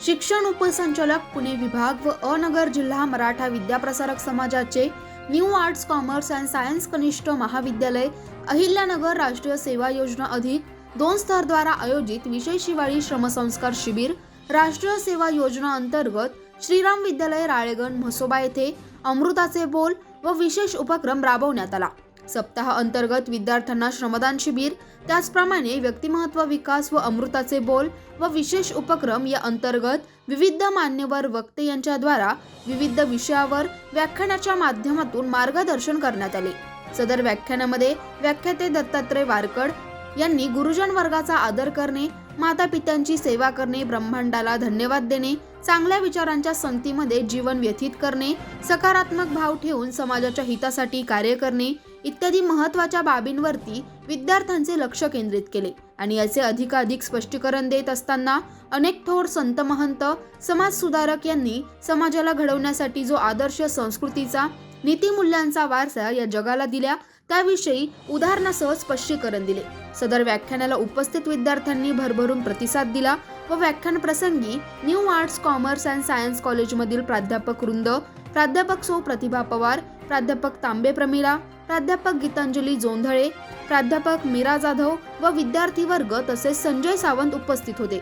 शिक्षण उपसंचालक पुणे विभाग व अनगर जिल्हा मराठा विद्याप्रसारक समाजाचे new arts commerce and science कनिष्ठ महाविद्यालय अहिल्यानगर राष्ट्रीय सेवा योजना अधिक 2 स्तर द्वारा आयोजित विशेष हिवाळी श्रमसंस्कार शिबिर राष्ट्रीय सेवा योजना अंतर्गत श्रीराम विद्यालय राळेगण म्हसोबा येथे अमृताचे बोल व विशेष उपक्रम राबवण्यात आला। सप्ताह अंतर्गत विद्यार्थ्यांना श्रमदान शिबिर, त्याचप्रमाणे व्यक्तिमत्व विकास व अमृताचे बोल व विशेष उपक्रम या अंतर्गत विविध मान्यवर वक्ते यांच्याद्वारा विविध विषयावर व्याख्यानाच्या माध्यमातून मार्गदर्शन करण्यात आले। सदर व्याख्यानामध्ये व्याख्याते दत्तात्रय वारकड यांनी गुरुजन वर्गाचा आदर करणे, माता पित्यांची सेवा करणे, ब्रह्मांडाला धन्यवाद देणे, चांगल्या विचारांच्या संगतीमध्ये जीवन व्यतीत करणे, सकारात्मक भाव ठेवून समाजाच्या हितासाठी कार्य करणे इत्यादी महत्त्वाच्या बाबींवरती विद्यार्थ्यांचे लक्ष केंद्रित केले आणि याचे अधिकाधिक स्पष्टीकरण देत असताना अनेक थोर संत महंत समाज सुधारक यांनी समाजाला घडवण्यासाठी जो आदर्श संस्कृतीचा नीतिमूल्यांचा वारसा या जगाला दिल्या त्याविषयी उदाहरणासह स्पष्टीकरण दिले। सदर व्याख्यानाला उपस्थित विद्यार्थ्यांनी भरभरून प्रतिसाद दिला व व्याख्यान प्रसंगी new arts commerce and science कॉलेजमधील प्राध्यापक वृंद, प्राध्यापक सौ प्रतिभा पवार, प्राध्यापक तांबे प्रमिला, प्राध्यापक गीतांजली जोंधळे, प्राध्यापक मीरा जाधव व विद्यार्थी वर्ग तसेच संजय सावंत उपस्थित होते।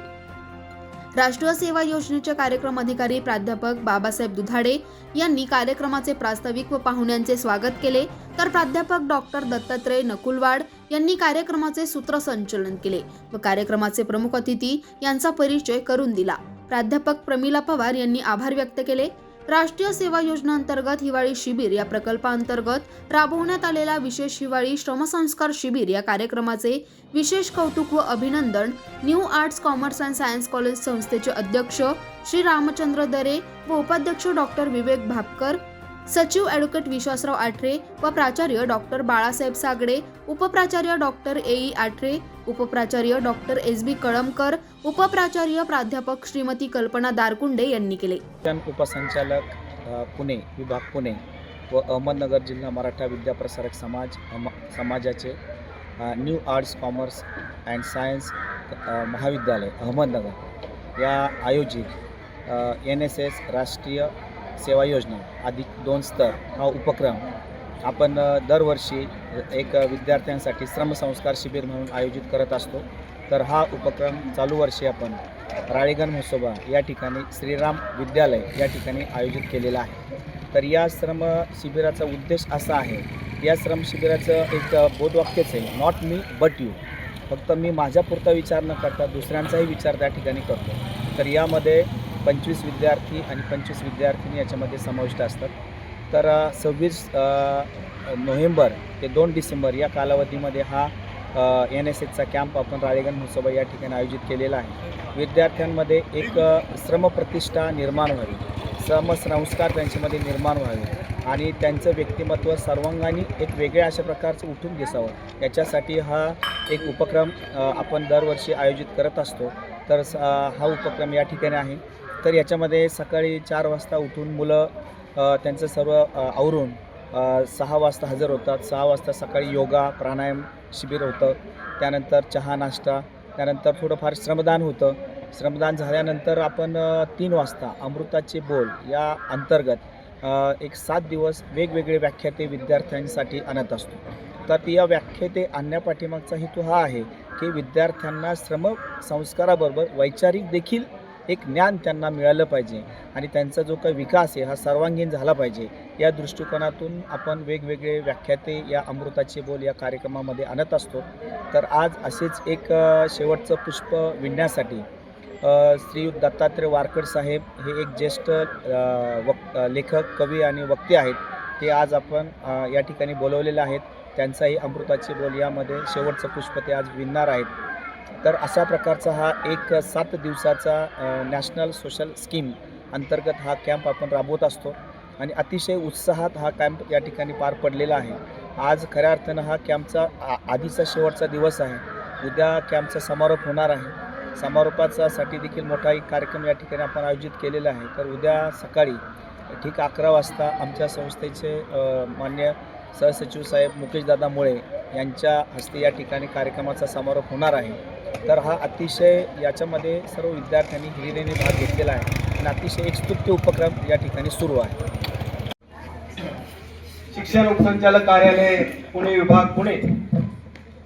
राष्ट्रीय सेवा योजनेचे कार्यक्रम अधिकारी प्राध्यापक बाबासाहेब दुधाडे यांनी कार्यक्रमाचे प्रास्ताविक व पाहुण्यांचे स्वागत केले, तर प्राध्यापक डॉक्टर दत्तात्रय नकुलवाड यांनी कार्यक्रमाचे सूत्रसंचालन केले व कार्यक्रमाचे प्रमुख अतिथी यांचा परिचय करून दिला। प्राध्यापक प्रमिला पवार यांनी आभार व्यक्त केले। राष्ट्रीय सेवा योजना अंतर्गत हिवाळी शिबिर या प्रकल्पाअंतर्गत राबवण्यात आलेला विशेष हिवाळी श्रमसंस्कार शिबिर या कार्यक्रमाचे विशेष कौतुक व अभिनंदन new arts commerce and science college संस्थेचे अध्यक्ष श्री रामचंद्र दरे व उपाध्यक्ष डॉक्टर विवेक भापकर, सचिव ॲडव्होकेट विश्वासराव आठरे व प्राचार्य डॉक्टर बाळासाहेब सागडे, उपप्राचार्य डॉक्टर ए.ई. आठरे, उपप्राचार्य डॉक्टर एस.बी. कळमकर, उपप्राचार्य प्राध्यापक श्रीमती कल्पना दारकुंडे यांनी केले। उपसंचालक पुणे विभाग पुणे व अहमदनगर जिल्हा मराठा विद्याप्रसारक समाजाचे new arts commerce and science महाविद्यालय अहमदनगर या आयोजित NSS राष्ट्रीय सेवा योजना अधिक 2 स्तर हा उपक्रम आपण दरवर्षी एक विद्यार्थ्यांसाठी श्रमसंस्कार शिबिर म्हणून आयोजित करत असतो। तर हा उपक्रम चालू वर्षी आपण राळेगण म्हसोबा या ठिकाणी श्रीराम विद्यालय या ठिकाणी आयोजित केलेला आहे। तर या श्रम शिबिराचा उद्देश असा आहे, या श्रम शिबिराचं एक बोधवाक्यच आहे, नॉट मी बट यू। फक्त मी माझ्यापुरता विचार न करता दुसऱ्यांचाही विचार त्या ठिकाणी करतो। तर यामध्ये 25 विद्यार्थी आणि 25 विद्यार्थिनी याच्यामध्ये समाविष्ट असतात। तर 26 नोव्हेंबर ते 2 डिसेंबर या कालावधीमध्ये हा NSSचा कॅम्प आपण राळेगण म्हसोबा या ठिकाणी आयोजित केलेला आहे। विद्यार्थ्यांमध्ये एक श्रमप्रतिष्ठा निर्माण व्हावी, श्रमसंस्कार त्यांच्यामध्ये निर्माण व्हावे आणि त्यांचं व्यक्तिमत्व सर्वांगाने एक वेगळ्या अशा प्रकारचं उठून दिसावं, याच्यासाठी हा एक उपक्रम आपण दरवर्षी आयोजित करत असतो। तर हा उपक्रम या ठिकाणी आहे। तर याच्यामध्ये सकाळी 4 वाजता उठून मुलं त्यांचं सर्व आवरून 6 वाजता हजर होतात। 6 वाजता सकाळी योगा प्राणायाम शिबिर होतं, त्यानंतर चहा नाश्ता, त्यानंतर थोडंफार श्रमदान होतं। श्रमदान झाल्यानंतर आपण 3 वाजता अमृताचे बोल या अंतर्गत एक 7 दिवस वेगवेगळे व्याख्याते विद्यार्थ्यांसाठी आणत असतो। तर या व्याख्याते आणण्यापाठीमागचा हेतू हा आहे की विद्यार्थ्यांना श्रमसंस्काराबरोबर वैचारिक देखील एक ज्ञान त्यांना मिळालं पाहिजे आणि त्यांचा जो काही विकास आहे हा सर्वांगीण झाला पाहिजे, या दृष्टिकोनातून आपण वेगवेगळे व्याख्याते या अमृताचे बोल या कार्यक्रमामध्ये आणत असतो। तर आज असेच एक शेवटचं पुष्प विणण्यासाठी श्री दत्तात्रय वारकड साहेब हे एक ज्येष्ठ लेखक, कवी आणि वक्ते आहेत, ते आज आपण या ठिकाणी बोलवलेले आहेत। त्यांचाही अमृताचे बोल यामध्ये शेवटचं पुष्प ते आज विणणार आहेत। तर अशा प्रकारचा हा एक 7 दिवसाचा नॅशनल सोशल स्कीम अंतर्गत हा कॅम्प आपण राबवत असतो आणि अतिशय उत्साहात हा कॅम्प या ठिकाणी पार पडलेला आहे। आज खऱ्या अर्थानं हा कॅम्पचा आधीचा शेवटचा दिवस आहे। उद्या कॅम्पचा समारोप होणार आहे। समारोपासाठी देखील मोठा एक कार्यक्रम या ठिकाणी आपण आयोजित केलेला आहे। तर उद्या सकाळी ठीक 11 वाजता आमच्या संस्थेचे मान्य सहसचिव साहेब मुकेशदादा मुळे यांच्या हस्ते या ठिकाणी कार्यक्रमाचा समारोप होणार आहे। तर हा अतिशय याच्यामध्ये सर्व विद्यार्थ्यांनी हिरिरीने भाग घेतलेला आहे आणि अतिशय एक स्तुत्य उपक्रम या ठिकाणी सुरू आहे। शिक्षण उपसंचालक कार्यालय पुणे विभाग पुणे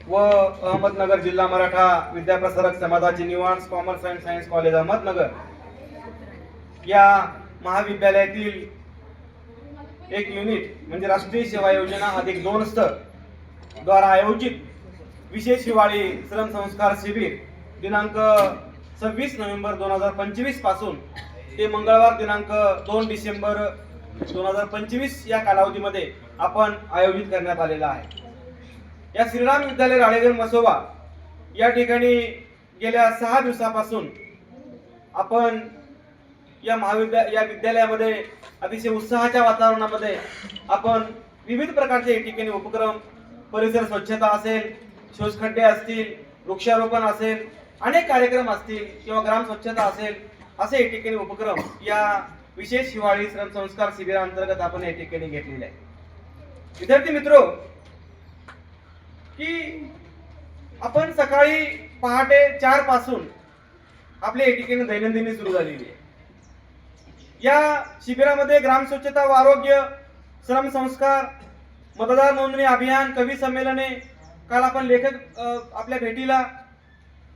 व अहमदनगर जिल्हा मराठा विद्याप्रसारक समाजाचे new arts commerce and science college Ahmednagar या महाविद्यालयातील एक युनिट म्हणजे राष्ट्रीय सेवा योजना अधिक 2 स्तर द्वारा आयोजित विशेष हिवाळी श्रमसंस्कार शिबिर दिनांक 26 नोव्हेंबर 2025 पासून ते मंगळवार दिनांक 2 डिसेंबर 2025 या कालावधीमध्ये आपण आयोजित करण्यात आलेला आहे। या श्रीराम विद्यालय राळेगण मसोबा या ठिकाणी गेल्या 6 दिवसापासून आपण या विद्यालयामध्ये अतिशय उत्साहाच्या वातावरणामध्ये आपण विविध प्रकारचे या ठिकाणी उपक्रम, परिसर स्वच्छता असेल, शोषखड्डे असतील, वृक्षारोपण असेल, अनेक कार्यक्रम असतील किंवा ग्राम स्वच्छता असेल, असे या ठिकाणी उपक्रम या विशेष हिवाळी श्रमसंस्कार शिबिरांतर्गत आपण या ठिकाणी घेतलेले आहे। विद्यार्थी मित्रो, की आपण सकाळी पहाटे 4 पासून आपल्या या ठिकाणी दैनंदिनी सुरू झालेली आहे। या शिबिरामध्ये ग्राम स्वच्छता व आरोग्य, श्रमसंस्कार, मतदार नोंदणी अभियान, कवी संमेलने, काल आपण लेखक आपल्या भेटीला,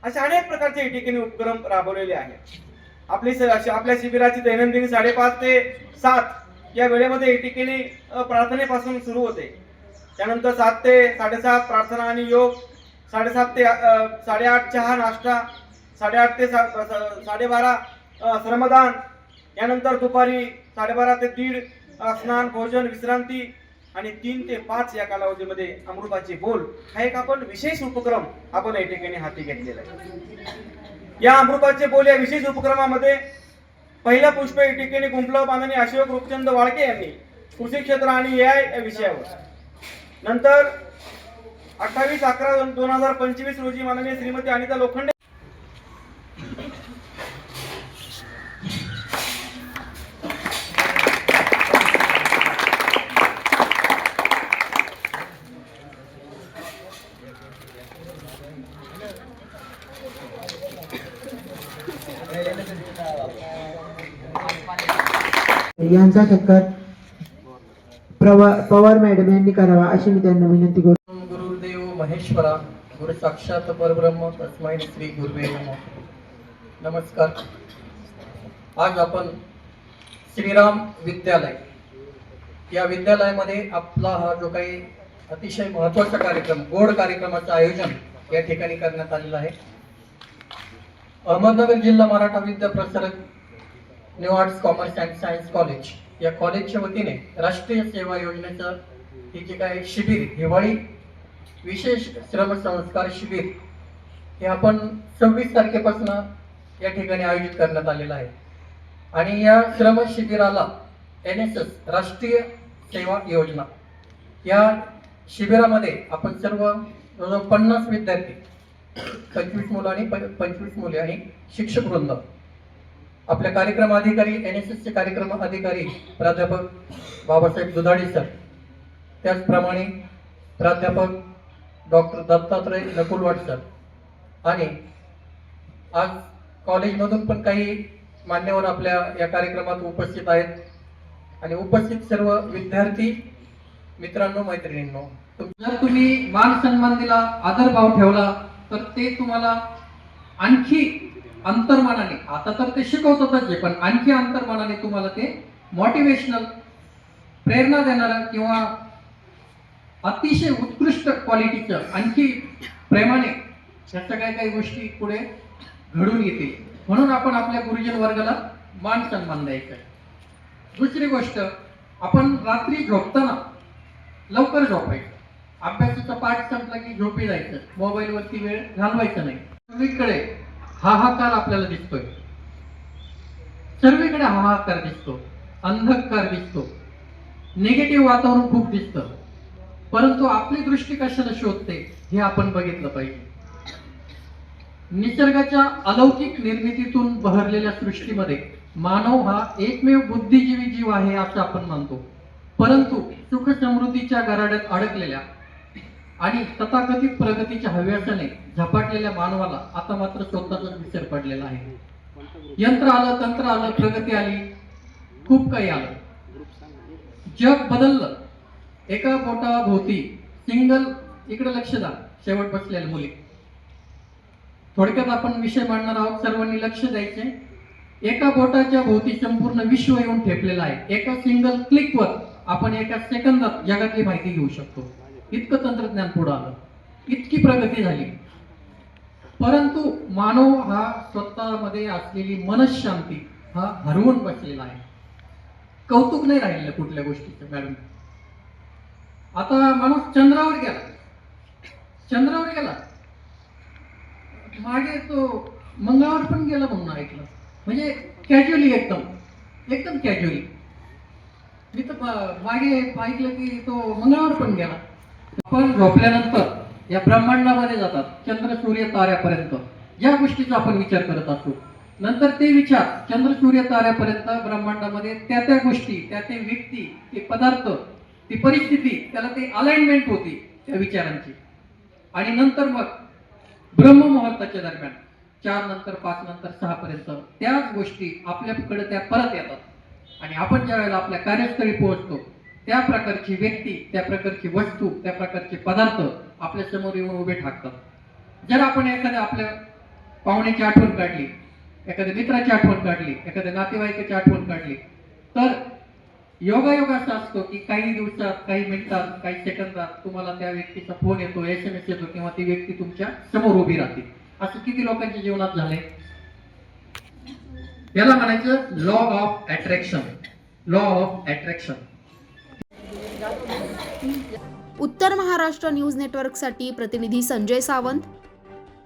अशा अनेक प्रकारचे या ठिकाणी उपक्रम राबवलेले आहेत। आपल्या शिबिराची दैनंदिनी 5:30 ते 7 या वेळेमध्ये या ठिकाणी प्रार्थनेपासून सुरू होते। त्यानंतर 7 ते 7:30 प्रार्थना आणि योग, 7:30 ते 8:30 चहा नाश्ता, 8:30 ते 12:30 श्रमदान, यानंतर दुपारी 12:30 ते 1:30 स्नान, भोजन, विश्रांती आणि 3 ते 5 या कालावधीमध्ये अमृताचे बोल हा एक आपण विशेष उपक्रम आपण या ठिकाणी हाती घेतलेला आहे। या अमृताचे बोल या विशेष उपक्रमामध्ये पहिला पुष्प या ठिकाणी गुंफलं बांधणी अशोक रूपचंद वाळके यांनी कृषी क्षेत्र आणि AI या विषयावर, नंतर 28/11/2025 रोजी माननीय श्रीमती अनिता लोखंडे यांचा सत्कार पवार मॅडम यांनी करावा अशी मी त्यांना विनंती करतो। गुरुदेव महेश्वरा, गुरु साक्षात परब्रह्म तस्मै श्री गुरुवे नमः। नमस्कार। आज आपण श्रीराम विद्यालय या विद्यालयामध्ये आपला हा जो काही अतिशय महत्त्वाचा कार्यक्रम, गोड कार्यक्रमाचं आयोजन या ठिकाणी करण्यात आलेलं आहे। अहमदनगर जिल्हा Maratha Vidyaprasarak new arts commerce and science college या कॉलेजच्या वतीने राष्ट्रीय सेवा योजनेचं हे जे काही शिबिर, हिवाळी विशेष श्रमसंस्कार शिबिर, हे आपण 26 तारखेपासून या ठिकाणी आयोजित करण्यात आलेलं आहे। आणि या श्रम शिबिराला NSS राष्ट्रीय सेवा योजना या शिबिरामध्ये आपण सर्व 50 विद्यार्थी, 25 मुलं आणि 25 मुले आणि शिक्षक वृंद, आपले कार्यक्रम अधिकारी, NSS चे कार्यक्रम अधिकारी प्राध्यापक बाबासाहेब दुधाडी सर, त्याचप्रमाणे प्राध्यापक डॉक्टर दत्तात्रय नकुलवाड सर, आणि आज कॉलेजमधून पण काही मान्यवर आपल्या या कार्यक्रमात उपस्थित आहेत। आणि उपस्थित सर्व विद्यार्थी मित्रांनो, मैत्रिणींनो, जर तुम्ही मान सन्मान दिला, आदरभाव ठेवला, तर ते तुम्हाला आणखी अंतर्मनाने, आता तर ते शिकवतातच आहे, पण आणखी अंतर्मनाने तुम्हाला ते मोटिवेशनल, प्रेरणा देणारं किंवा अतिशय उत्कृष्ट क्वालिटीचं आणखी प्रेमाने ह्या सगळ्या काही गोष्टी पुढे घडून येतील। म्हणून आपण आपल्या गुरुजन वर्गाला मान सन्मान द्यायचा आहे। दुसरी गोष्ट, आपण रात्री झोपताना लवकर झोपायचं, अभ्यासाचा पाठ संपला की झोपी जायचं, मोबाईलवरती वेळ घालवायचा नाही। सगळीकडे हाहाकार आपल्याला दिसतोय, सर्वीकडे हाहाकार दिसतो, अंधकार दिसतो, निगेटिव्ह वातावरण खूप दिसतं, परंतु आपली दृष्टी कशाला शोधते हे आपण बघितलं पाहिजे। निसर्गाच्या अलौकिक निर्मितीतून बहरलेल्या सृष्टीमध्ये मानव हा एकमेव बुद्धिजीवी जीव आहे असं आपण मानतो, परंतु सुख समृद्धीच्या गराड्यात अडकलेल्या आणि तथाकथित प्रगतीच्या हव्यासाने झपाटलेल्या मानवाला आता मात्र स्वतःचाच विसर पडलेला आहे. यंत्र आलं, तंत्र आलं, प्रगती आली, खूप काही आलं, जग बदललं. एका बोटाभोवती सिंगल, इकडे लक्ष द्या, शेवट बसलेल्या मुली. थोडक्यात आपण विषय मांडणार आहोत, सर्वांनी लक्ष द्यायचे. एका बोटाच्या भोवती संपूर्ण विश्व येऊन ठेपलेलं आहे. एका सिंगल क्लिकवर आपण एका सेकंदात जगातली माहिती घेऊ शकतो. इतकं तंत्रज्ञान पुढे आलं, इतकी प्रगती झाली. परंतु मानव हा स्वतःमध्ये असलेली मनशांती हा हरवून बसलेला आहे. कौतुक नाही राहिलेलं कुठल्या गोष्टीचं. मॅडम, आता माणूस चंद्रावर गेला, चंद्रावर गेला, मागे तो मंगळावर पण गेला म्हणून ऐकलं. म्हणजे कॅज्युअली, एकदम कॅज्युअली. मी तर मागे ऐकलं की तो मंगळावर पण गेला. आपण झोपल्यानंतर या ब्रह्मांडामध्ये जातात, चंद्र सूर्य ताऱ्यापर्यंत ज्या गोष्टीचा आपण विचार करत असतो, नंतर ते विचार चंद्र सूर्य ताऱ्यापर्यंत ब्रह्मांडामध्ये त्या गोष्टी, त्या व्यक्ती, ते पदार्थ, ती परिस्थिती, त्याला ते अलाइनमेंट होती त्या विचारांची. आणि नंतर मग ब्रह्ममुहूर्ताच्या दरम्यान 4 नंतर 5 नंतर 6 पर्यंत त्याच गोष्टी आपल्याकडे त्या परत येतात. आणि आपण ज्या वेळेला आपल्या कार्यस्थळी पोहोचतो, त्या प्रकारची व्यक्ती, त्या प्रकारची वस्तू, त्या प्रकारचे पदार्थ आपल्या समोर येऊन उभे ठाकतात. जर आपण एखाद्या आपल्या पाहुण्याची आठवण काढली, एखाद्या मित्राची आठवण काढली, एखाद्या नातेवाईकाची आठवण काढली, तर योगायोग असा असतो की काही दिवसात, काही मिनिटात, काही सेकंदात तुम्हाला त्या व्यक्तीचा फोन येतो, SMS येतो, किंवा ती व्यक्ती तुमच्या समोर उभी राहते. असं किती लोकांच्या जीवनात झाले. याला म्हणायचं law of attraction. Law of attraction. उत्तर महाराष्ट्र न्यूज नेटवर्कसाठी प्रतिनिधी संजय सावंत,